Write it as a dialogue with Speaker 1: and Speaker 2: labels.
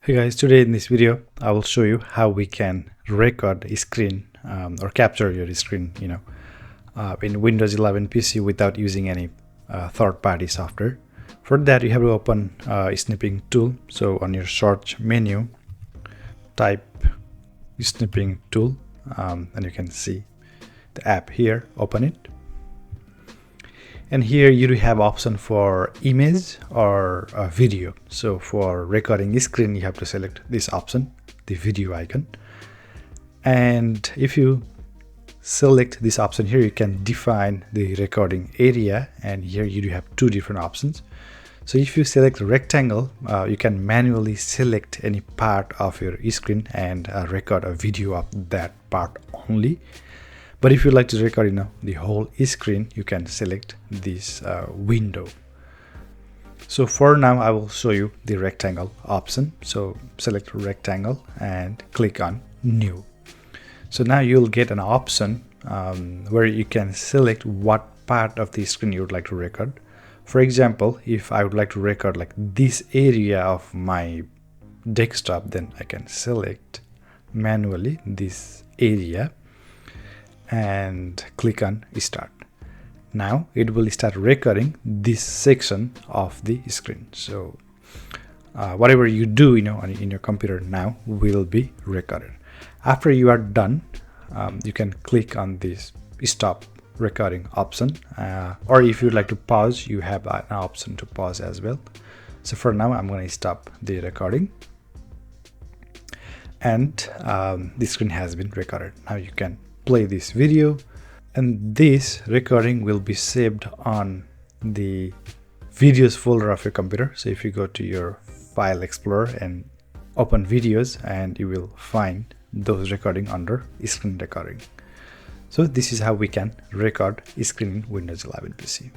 Speaker 1: Hey guys, today in this video I will show you how we can record a screen or capture your screen in Windows 11 PC without using any third-party software. For that you have to open Snipping Tool. So on your search menu type Snipping Tool and you can see the app here. Open it. And here you do have option for image or video. So for recording screen, you have to select this option, the video icon. And if you select this option here, you can define the recording area. And here you do have two different options. So if you select rectangle, you can manually select any part of your screen and record a video of that part only. But if you like to record the whole screen, you can select this window. So for now, I will show you the rectangle option. So select rectangle and click on new. So now you'll get an option where you can select what part of the screen you would like to record. For example, if I would like to record like this area of my desktop, then I can select manually this area and click on start. Now it will start recording this section of the screen. So whatever you do in your computer now will be recorded. After you are done, you can click on this stop recording option, or if you'd like to pause, you have an option to pause as well. So for now I'm going to stop the recording, and the screen has been recorded. Now you can play this video, and this recording will be saved on the videos folder of your computer. So if you go to your file explorer and open videos, and you will find those recording under screen recording. So this is how we can record screen in Windows 11 PC.